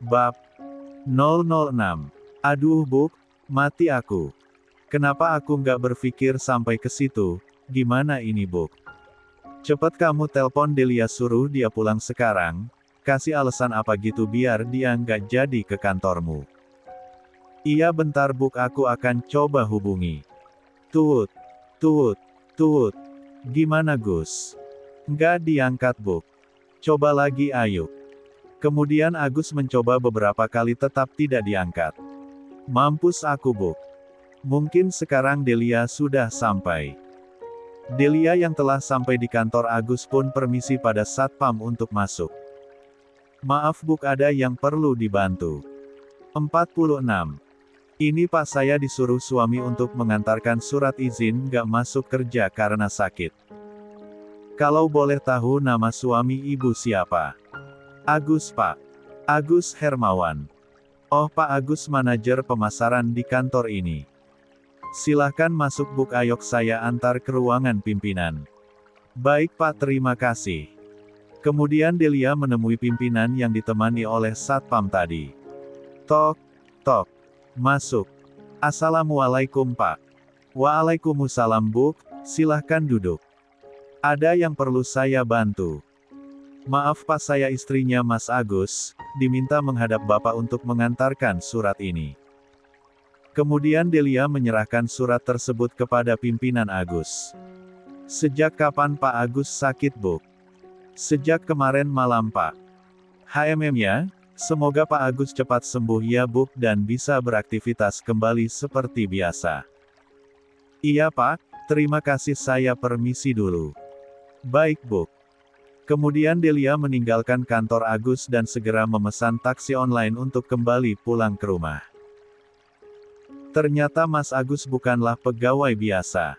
Bab 006. Aduh Buk, mati aku. Kenapa aku nggak berpikir sampai ke situ? Gimana ini Buk? Cepet kamu telpon Delia, suruh dia pulang sekarang. Kasih alasan apa gitu biar dia nggak jadi ke kantormu. Iya bentar Buk, aku akan coba hubungi. Tut, tut, tut. Gimana Gus? Nggak diangkat Buk. Coba lagi ayo. Kemudian Agus mencoba beberapa kali tetap tidak diangkat. Mampus aku Buk. Mungkin sekarang Delia sudah sampai. Delia yang telah sampai di kantor Agus pun permisi pada satpam untuk masuk. Maaf Buk, ada yang perlu dibantu. 46. Ini Pak, saya disuruh suami untuk mengantarkan surat izin nggak masuk kerja karena sakit. Kalau boleh tahu nama suami ibu siapa? Agus Pak. Agus Hermawan. Oh Pak Agus, manajer pemasaran di kantor ini. Silahkan masuk Buk, ayok saya antar ke ruangan pimpinan. Baik Pak, terima kasih. Kemudian Delia menemui pimpinan yang ditemani oleh satpam tadi. Tok, tok. Masuk. Assalamualaikum Pak. Waalaikumsalam Buk, silahkan duduk. Ada yang perlu saya bantu? Maaf Pak, saya istrinya Mas Agus, diminta menghadap Bapak untuk mengantarkan surat ini. Kemudian Delia menyerahkan surat tersebut kepada pimpinan Agus. Sejak kapan Pak Agus sakit Buk? Sejak kemarin malam Pak. HMM ya, semoga Pak Agus cepat sembuh ya Buk dan bisa beraktivitas kembali seperti biasa. Iya Pak, terima kasih, saya permisi dulu. Baik Buk. Kemudian Delia meninggalkan kantor Agus dan segera memesan taksi online untuk kembali pulang ke rumah. Ternyata Mas Agus bukanlah pegawai biasa.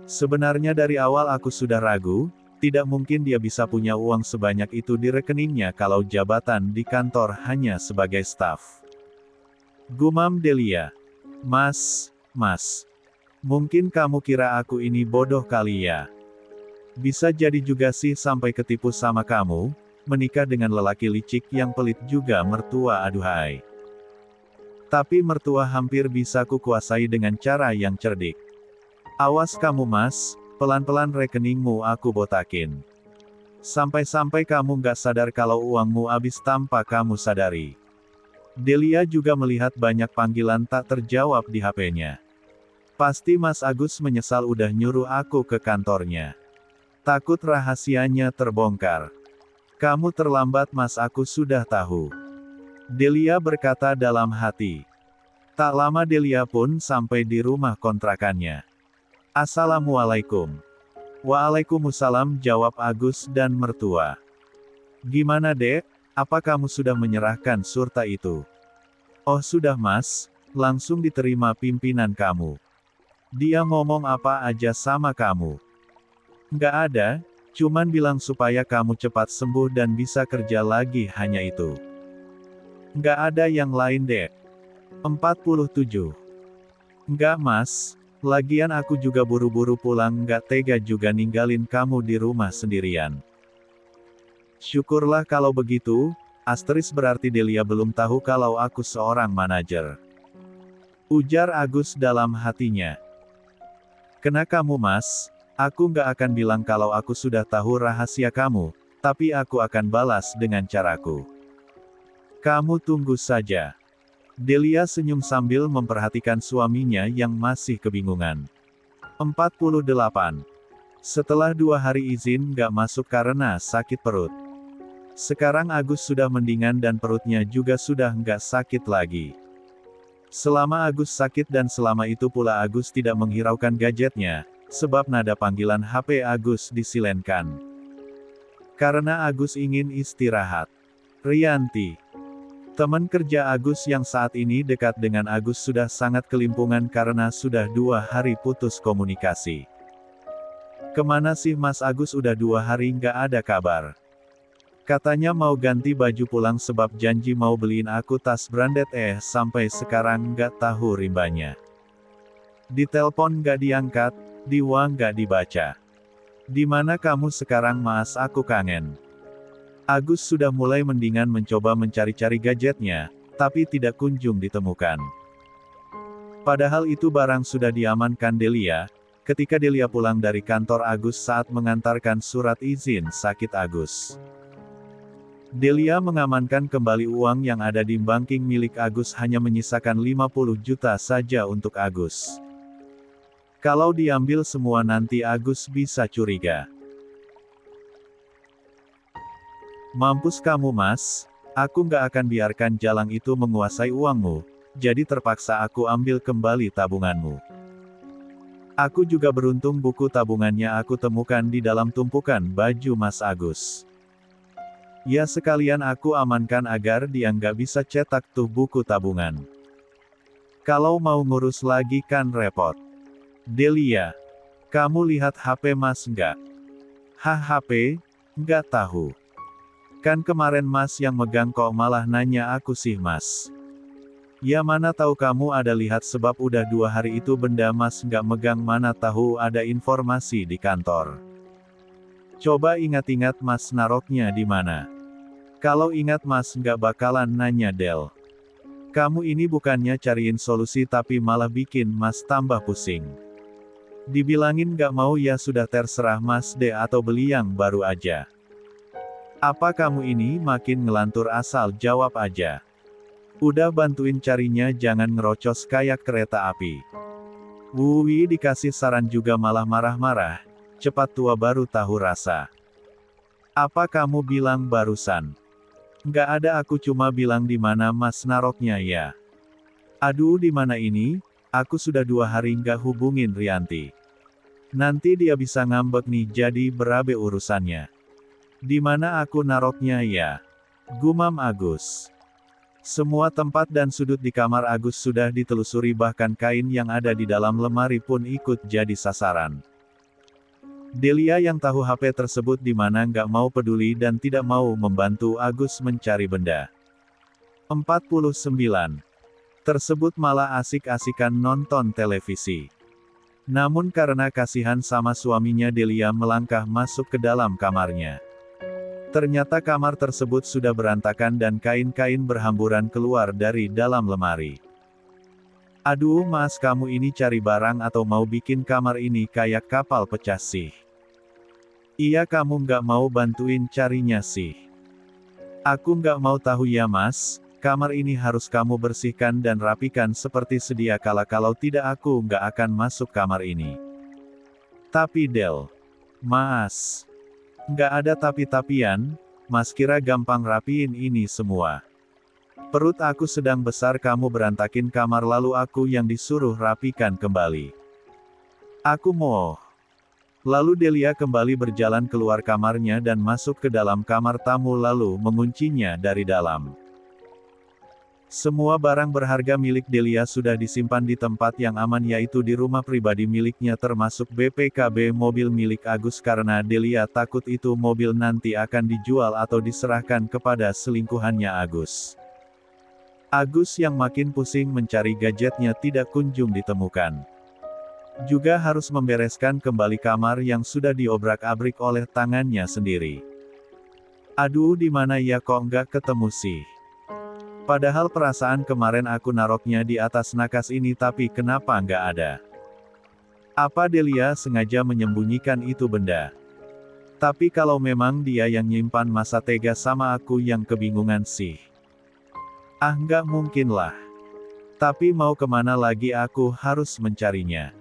Sebenarnya dari awal aku sudah ragu, tidak mungkin dia bisa punya uang sebanyak itu di rekeningnya kalau jabatan di kantor hanya sebagai staf. Gumam Delia. Mas, mungkin kamu kira aku ini bodoh kali ya? Bisa jadi juga sih sampai ketipu sama kamu, menikah dengan lelaki licik yang pelit juga mertua, aduhai. Tapi mertua hampir bisa kukuasai dengan cara yang cerdik. Awas kamu Mas, pelan-pelan rekeningmu aku botakin. Sampai-sampai kamu nggak sadar kalau uangmu habis tanpa kamu sadari. Delia juga melihat banyak panggilan tak terjawab di HP-nya. Pasti Mas Agus menyesal udah nyuruh aku ke kantornya. Takut rahasianya terbongkar. Kamu terlambat Mas, aku sudah tahu. Delia berkata dalam hati. Tak lama Delia pun sampai di rumah kontrakannya. Assalamualaikum. Waalaikumsalam, jawab Agus dan mertua. Gimana Dek, apa kamu sudah menyerahkan surat itu? Oh sudah Mas, langsung diterima pimpinan kamu. Dia ngomong apa aja sama kamu? Nggak ada, cuman bilang supaya kamu cepat sembuh dan bisa kerja lagi, hanya itu. Nggak ada yang lain Dek. 47. Nggak Mas, lagian aku juga buru-buru pulang, nggak tega juga ninggalin kamu di rumah sendirian. Syukurlah kalau begitu, asterisk berarti Delia belum tahu kalau aku seorang manajer. Ujar Agus dalam hatinya. Kena kamu Mas. Aku nggak akan bilang kalau aku sudah tahu rahasia kamu, tapi aku akan balas dengan caraku. Kamu tunggu saja. Delia senyum sambil memperhatikan suaminya yang masih kebingungan. 48. Setelah 2 hari izin nggak masuk karena sakit perut. Sekarang Agus sudah mendingan dan perutnya juga sudah nggak sakit lagi. Selama Agus sakit dan selama itu pula Agus tidak menghiraukan gadgetnya, sebab nada panggilan HP Agus disilenkan. Karena Agus ingin istirahat. Rianti. Teman kerja Agus yang saat ini dekat dengan Agus sudah sangat kelimpungan karena sudah 2 hari putus komunikasi. Kemana sih Mas Agus, udah 2 hari nggak ada kabar. Katanya mau ganti baju pulang sebab janji mau beliin aku tas branded, sampai sekarang nggak tahu rimbanya. Ditelepon nggak diangkat. Di WA nggak dibaca. Di mana kamu sekarang Mas, aku kangen. Agus sudah mulai mendingan mencoba mencari-cari gadgetnya, tapi tidak kunjung ditemukan. Padahal itu barang sudah diamankan Delia, ketika Delia pulang dari kantor Agus saat mengantarkan surat izin sakit Agus. Delia mengamankan kembali uang yang ada di banking milik Agus hanya menyisakan 50 juta saja untuk Agus. Kalau diambil semua nanti Agus bisa curiga. Mampus kamu Mas, aku nggak akan biarkan Jalang itu menguasai uangmu, jadi terpaksa aku ambil kembali tabunganmu. Aku juga beruntung buku tabungannya aku temukan di dalam tumpukan baju Mas Agus. Ya sekalian aku amankan agar dia nggak bisa cetak tuh buku tabungan. Kalau mau ngurus lagi kan repot. Delia, kamu lihat HP Mas nggak? Hah HP? Nggak tahu. Kan kemarin Mas yang megang kok malah nanya aku sih Mas. Ya mana tahu kamu ada lihat sebab udah 2 hari itu benda Mas nggak megang mana tahu ada informasi di kantor. Coba ingat-ingat Mas naroknya di mana. Kalau ingat Mas nggak bakalan nanya Del. Kamu ini bukannya cariin solusi tapi malah bikin Mas tambah pusing. Dibilangin nggak mau ya sudah terserah Mas deh atau beli yang baru aja. Apa kamu ini makin ngelantur asal jawab aja. Udah bantuin carinya jangan ngerocos kayak kereta api. Wuwi dikasih saran juga malah marah-marah. Cepat tua baru tahu rasa. Apa kamu bilang barusan? Nggak ada aku cuma bilang di mana Mas naroknya ya. Aduh di mana ini? Aku sudah 2 hari nggak hubungin Rianti. Nanti dia bisa ngambek nih jadi berabe urusannya. Di mana aku naroknya ya? Gumam Agus. Semua tempat dan sudut di kamar Agus sudah ditelusuri bahkan kain yang ada di dalam lemari pun ikut jadi sasaran. Delia yang tahu HP tersebut di mana nggak mau peduli dan tidak mau membantu Agus mencari benda. 49. Tersebut malah asik-asikan nonton televisi. Namun karena kasihan sama suaminya Delia melangkah masuk ke dalam kamarnya. Ternyata kamar tersebut sudah berantakan dan kain-kain berhamburan keluar dari dalam lemari. Aduh Mas kamu ini cari barang atau mau bikin kamar ini kayak kapal pecah sih? Iya kamu nggak mau bantuin carinya sih? Aku nggak mau tahu ya Mas, kamar ini harus kamu bersihkan dan rapikan seperti sedia kala kalau tidak aku nggak akan masuk kamar ini. Tapi Del. Mas. Nggak ada tapi-tapian, Mas kira gampang rapiin ini semua. Perut aku sedang besar kamu berantakin kamar lalu aku yang disuruh rapikan kembali. Aku mau. Lalu Delia kembali berjalan keluar kamarnya dan masuk ke dalam kamar tamu lalu menguncinya dari dalam. Semua barang berharga milik Delia sudah disimpan di tempat yang aman yaitu di rumah pribadi miliknya termasuk BPKB mobil milik Agus karena Delia takut itu mobil nanti akan dijual atau diserahkan kepada selingkuhannya Agus. Agus yang makin pusing mencari gadgetnya tidak kunjung ditemukan. Juga harus membereskan kembali kamar yang sudah diobrak-abrik oleh tangannya sendiri. Aduh di mana ya kok nggak ketemu sih? Padahal perasaan kemarin aku naroknya di atas nakas ini tapi kenapa nggak ada? Apa Delia sengaja menyembunyikan itu benda? Tapi kalau memang dia yang nyimpan masa tega sama aku yang kebingungan sih. Ah nggak mungkin lah. Tapi mau kemana lagi aku harus mencarinya.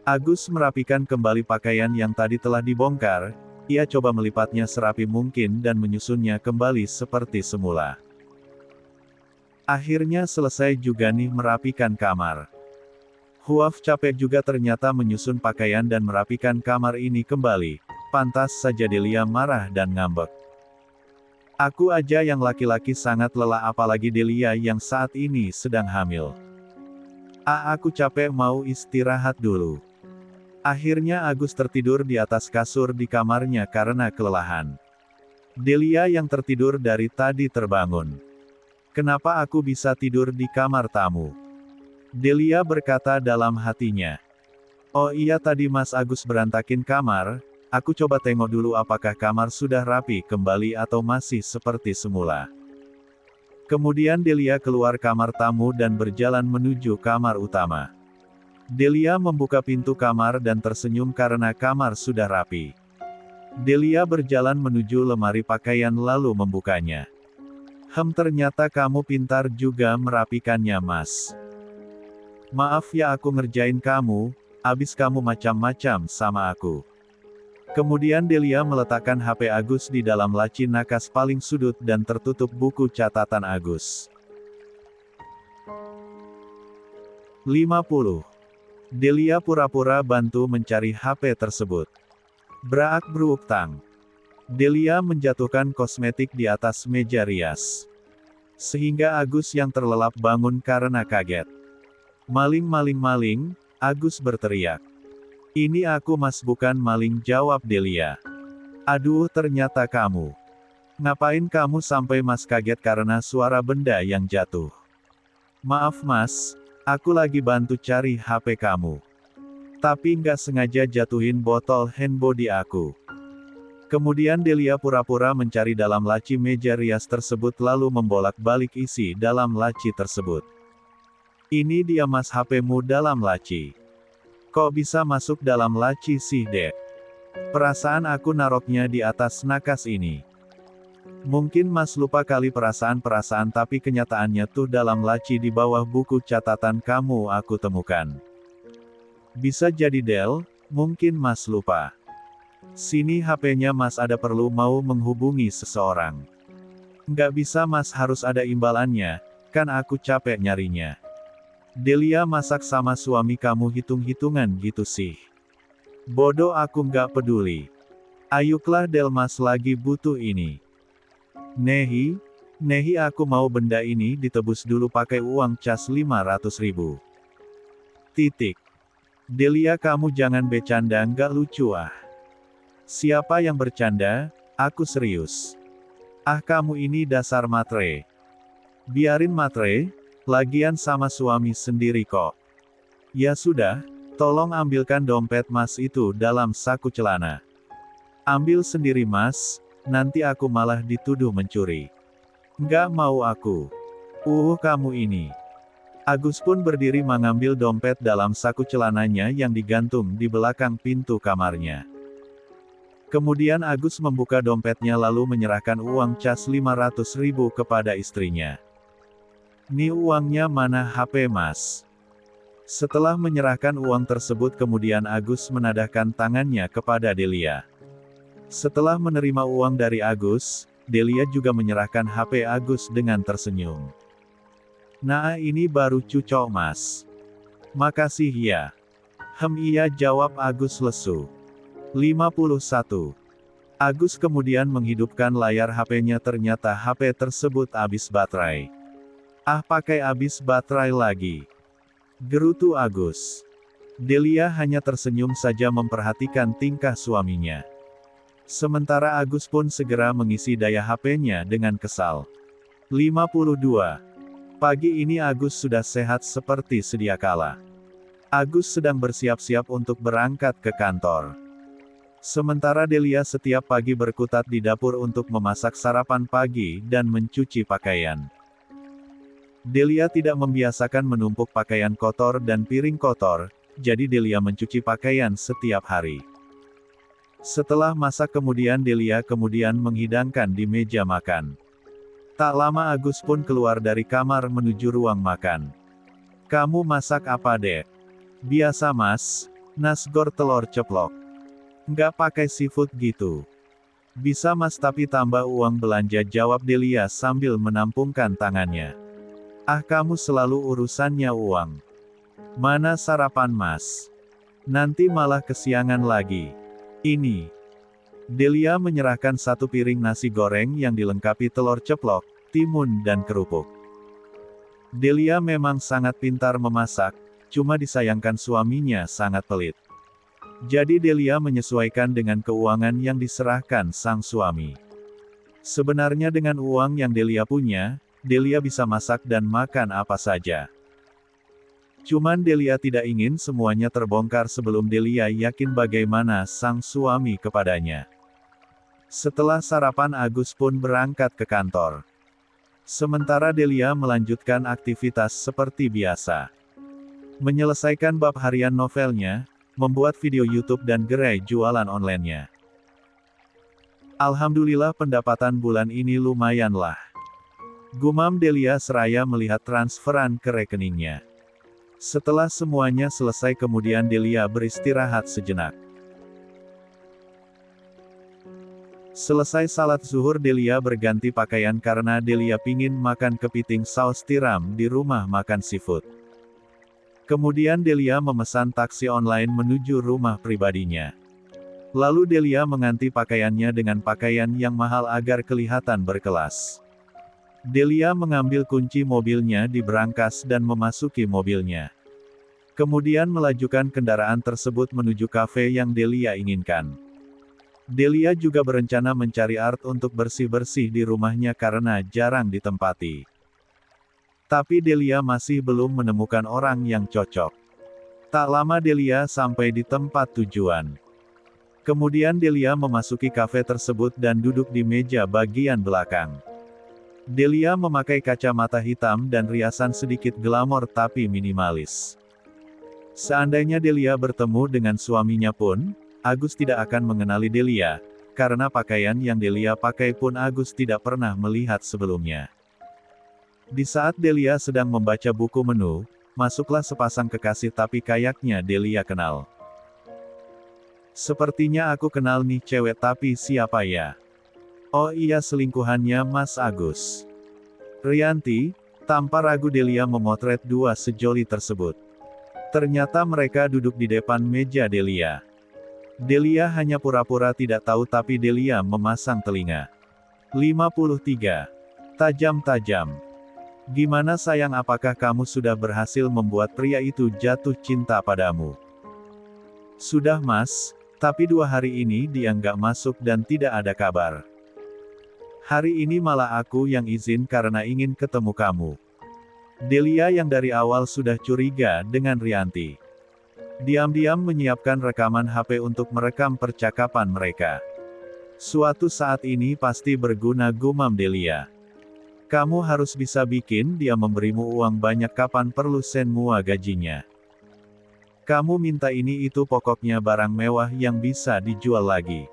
Agus merapikan kembali pakaian yang tadi telah dibongkar, ia coba melipatnya serapi mungkin dan menyusunnya kembali seperti semula. Akhirnya selesai juga nih merapikan kamar. Huaf capek juga ternyata menyusun pakaian dan merapikan kamar ini kembali, pantas saja Delia marah dan ngambek. Aku aja yang laki-laki sangat lelah apalagi Delia yang saat ini sedang hamil. Aku capek mau istirahat dulu. Akhirnya Agus tertidur di atas kasur di kamarnya karena kelelahan. Delia yang tertidur dari tadi terbangun. Kenapa aku bisa tidur di kamar tamu? Delia berkata dalam hatinya. Oh iya tadi Mas Agus berantakin kamar, aku coba tengok dulu apakah kamar sudah rapi kembali atau masih seperti semula. Kemudian Delia keluar kamar tamu dan berjalan menuju kamar utama. Delia membuka pintu kamar dan tersenyum karena kamar sudah rapi. Delia berjalan menuju lemari pakaian lalu membukanya. Ternyata kamu pintar juga merapikannya, Mas. Maaf ya aku ngerjain kamu, abis kamu macam-macam sama aku. Kemudian Delia meletakkan HP Agus di dalam laci nakas paling sudut dan tertutup buku catatan Agus. 50. Delia pura-pura bantu mencari HP tersebut. Braak bruuk tang. Delia menjatuhkan kosmetik di atas meja rias. Sehingga Agus yang terlelap bangun karena kaget. Maling, maling, maling, Agus berteriak. Ini aku Mas, bukan maling, jawab Delia. Aduh, ternyata kamu. Ngapain kamu sampai Mas kaget karena suara benda yang jatuh? Maaf Mas, aku lagi bantu cari HP kamu. Tapi nggak sengaja jatuhin botol hand body aku. Kemudian Delia pura-pura mencari dalam laci meja rias tersebut lalu membolak-balik isi dalam laci tersebut. Ini dia Mas, HP-mu dalam laci. Kok bisa masuk dalam laci sih, Dek? Perasaan aku naroknya di atas nakas ini. Mungkin Mas lupa kali, perasaan-perasaan, tapi kenyataannya tuh dalam laci di bawah buku catatan kamu aku temukan. Bisa jadi Del, mungkin Mas lupa. Sini HP-nya Mas, ada perlu mau menghubungi seseorang. Nggak bisa Mas, harus ada imbalannya, kan aku capek nyarinya. Delia, masak sama suami kamu hitung-hitungan gitu sih. Bodoh, aku nggak peduli. Ayuklah Del, Mas lagi butuh ini. Nehi, aku mau benda ini ditebus dulu pakai uang cas 500.000. Titik. Delia, kamu jangan bercanda, nggak lucu ah. Siapa yang bercanda? Aku serius. Ah, kamu ini dasar matre. Biarin matre, lagian sama suami sendiri kok. Ya sudah, tolong ambilkan dompet Mas itu dalam saku celana. Ambil sendiri Mas, nanti aku malah dituduh mencuri. Nggak mau aku. Kamu ini. Agus pun berdiri mengambil dompet dalam saku celananya yang digantung di belakang pintu kamarnya. Kemudian Agus membuka dompetnya lalu menyerahkan uang cas 500.000 kepada istrinya. Nih uangnya, mana HP Mas? Setelah menyerahkan uang tersebut kemudian Agus menadahkan tangannya kepada Delia. Setelah menerima uang dari Agus, Delia juga menyerahkan HP Agus dengan tersenyum. Nah, ini baru cucok Mas. Makasih ya. Iya, jawab Agus lesu. 51. Agus kemudian menghidupkan layar HP-nya, ternyata HP tersebut habis baterai. Ah, pakai habis baterai lagi. Gerutu Agus. Delia hanya tersenyum saja memperhatikan tingkah suaminya. Sementara Agus pun segera mengisi daya HP-nya dengan kesal. 52. Pagi ini Agus sudah sehat seperti sedia kala. Agus sedang bersiap-siap untuk berangkat ke kantor. Sementara Delia setiap pagi berkutat di dapur untuk memasak sarapan pagi dan mencuci pakaian. Delia tidak membiasakan menumpuk pakaian kotor dan piring kotor, jadi Delia mencuci pakaian setiap hari. Setelah masak kemudian Delia kemudian menghidangkan di meja makan. Tak lama Agus pun keluar dari kamar menuju ruang makan. Kamu masak apa, Dek? Biasa Mas, nasgor telur ceplok. Nggak pakai seafood gitu. Bisa Mas, tapi tambah uang belanja, jawab Delia sambil menampungkan tangannya. Ah, kamu selalu urusannya uang. Mana sarapan Mas? Nanti malah kesiangan lagi. Ini. Delia menyerahkan satu piring nasi goreng yang dilengkapi telur ceplok, timun dan kerupuk. Delia memang sangat pintar memasak, cuma disayangkan suaminya sangat pelit. Jadi Delia menyesuaikan dengan keuangan yang diserahkan sang suami. Sebenarnya dengan uang yang Delia punya, Delia bisa masak dan makan apa saja. Cuman Delia tidak ingin semuanya terbongkar sebelum Delia yakin bagaimana sang suami kepadanya. Setelah sarapan Agus pun berangkat ke kantor. Sementara Delia melanjutkan aktivitas seperti biasa. Menyelesaikan bab harian novelnya, membuat video YouTube dan gerai jualan online-nya. Alhamdulillah pendapatan bulan ini lumayanlah. Gumam Delia seraya melihat transferan ke rekeningnya. Setelah semuanya selesai kemudian Delia beristirahat sejenak. Selesai salat zuhur Delia berganti pakaian karena Delia pingin makan kepiting saus tiram di rumah makan seafood. Kemudian Delia memesan taksi online menuju rumah pribadinya. Lalu Delia mengganti pakaiannya dengan pakaian yang mahal agar kelihatan berkelas. Delia mengambil kunci mobilnya di berangkas dan memasuki mobilnya. Kemudian melajukan kendaraan tersebut menuju kafe yang Delia inginkan. Delia juga berencana mencari Art untuk bersih-bersih di rumahnya karena jarang ditempati. Tapi Delia masih belum menemukan orang yang cocok. Tak lama Delia sampai di tempat tujuan. Kemudian Delia memasuki kafe tersebut dan duduk di meja bagian belakang. Delia memakai kacamata hitam dan riasan sedikit glamor tapi minimalis. Seandainya Delia bertemu dengan suaminya pun, Agus tidak akan mengenali Delia, karena pakaian yang Delia pakai pun Agus tidak pernah melihat sebelumnya. Di saat Delia sedang membaca buku menu, masuklah sepasang kekasih tapi kayaknya Delia kenal. Sepertinya aku kenal nih cewek tapi siapa ya? Oh iya selingkuhannya Mas Agus. Rianti, tanpa ragu Delia memotret dua sejoli tersebut. Ternyata mereka duduk di depan meja Delia. Delia hanya pura-pura tidak tahu tapi Delia memasang telinga. 53. Tajam-tajam. Gimana sayang apakah kamu sudah berhasil membuat pria itu jatuh cinta padamu? Sudah Mas, tapi 2 hari ini dia nggak masuk dan tidak ada kabar. Hari ini malah aku yang izin karena ingin ketemu kamu. Delia yang dari awal sudah curiga dengan Rianti. Diam-diam menyiapkan rekaman HP untuk merekam percakapan mereka. Suatu saat ini pasti berguna gumam Delia. Kamu harus bisa bikin dia memberimu uang banyak kapan perlu semua gajinya. Kamu minta ini itu pokoknya barang mewah yang bisa dijual lagi.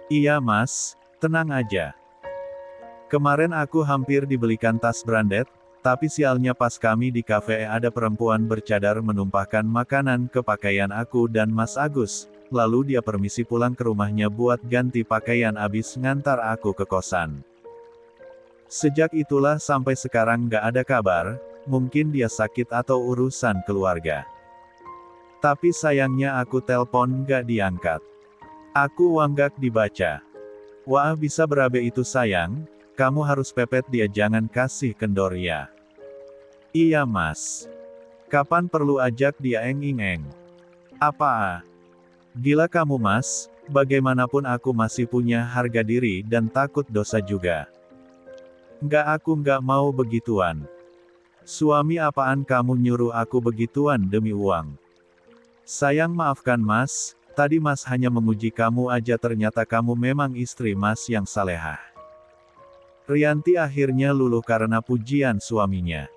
Iya Mas, tenang aja. Kemarin aku hampir dibelikan tas branded, tapi sialnya pas kami di kafe ada perempuan bercadar menumpahkan makanan ke pakaian aku dan Mas Agus, lalu dia permisi pulang ke rumahnya buat ganti pakaian abis ngantar aku ke kosan. Sejak itulah sampai sekarang gak ada kabar, mungkin dia sakit atau urusan keluarga. Tapi sayangnya aku telpon gak diangkat. Aku wanggak dibaca. Wah bisa berabe itu sayang. Kamu harus pepet dia jangan kasih kendor ya. Iya Mas. Kapan perlu ajak dia eng-eng? Apa? Gila kamu Mas, bagaimanapun aku masih punya harga diri dan takut dosa juga. Aku nggak mau begituan. Suami apaan kamu nyuruh aku begituan demi uang? Sayang maafkan Mas, tadi Mas hanya menguji kamu aja ternyata kamu memang istri Mas yang salehah. Rianti akhirnya luluh karena pujian suaminya.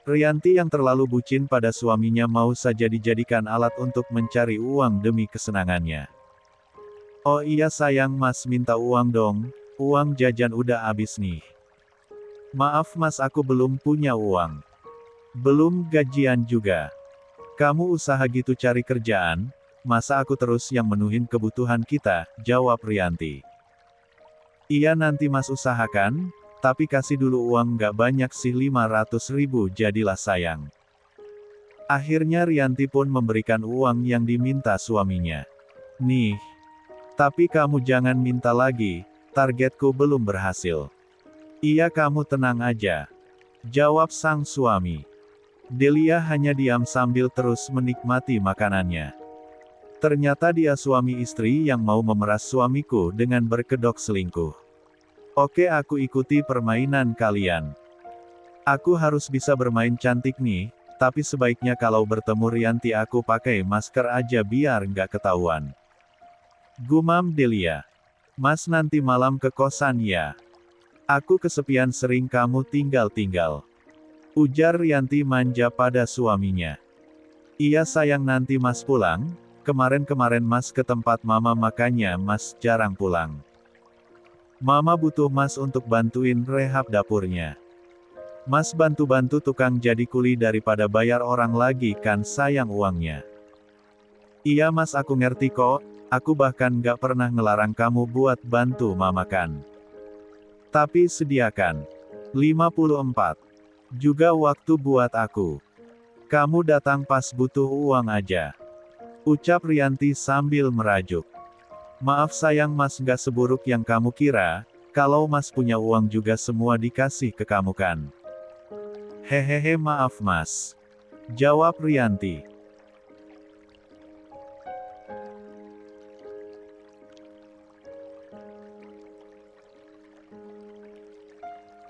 Rianti yang terlalu bucin pada suaminya mau saja dijadikan alat untuk mencari uang demi kesenangannya. Oh iya sayang Mas minta uang dong, uang jajan udah habis nih. Maaf Mas aku belum punya uang. Belum gajian juga. Kamu usaha gitu cari kerjaan, masa aku terus yang menuhin kebutuhan kita, jawab Rianti. Iya nanti Mas usahakan, tapi kasih dulu uang nggak banyak sih 500.000 jadilah sayang. Akhirnya Rianti pun memberikan uang yang diminta suaminya. Nih. Tapi kamu jangan minta lagi, targetku belum berhasil. Iya kamu tenang aja. Jawab sang suami. Delia hanya diam sambil terus menikmati makanannya. Ternyata dia suami istri yang mau memeras suamiku dengan berkedok selingkuh. Oke aku ikuti permainan kalian. Aku harus bisa bermain cantik nih, Tapi sebaiknya kalau bertemu Rianti aku pakai masker aja biar nggak ketahuan. Gumam Delia. Mas nanti malam ke kosan ya. Aku kesepian sering kamu tinggal-tinggal. Ujar Rianti manja pada suaminya. Iya sayang nanti mas pulang, kemarin-kemarin mas ke tempat mama makanya mas jarang pulang. Mama butuh mas untuk bantuin rehab dapurnya. Mas bantu-bantu tukang jadi kuli daripada bayar orang lagi kan sayang uangnya. Iya mas aku ngerti kok, aku bahkan gak pernah ngelarang kamu buat bantu mama kan. Tapi sediakan 54 juga waktu buat aku. Kamu datang pas butuh uang aja. Ucap Rianti sambil merajuk. Maaf sayang mas gak seburuk yang kamu kira, kalau mas punya uang juga semua dikasih ke kamu kan. Hehehe maaf mas. Jawab Rianti.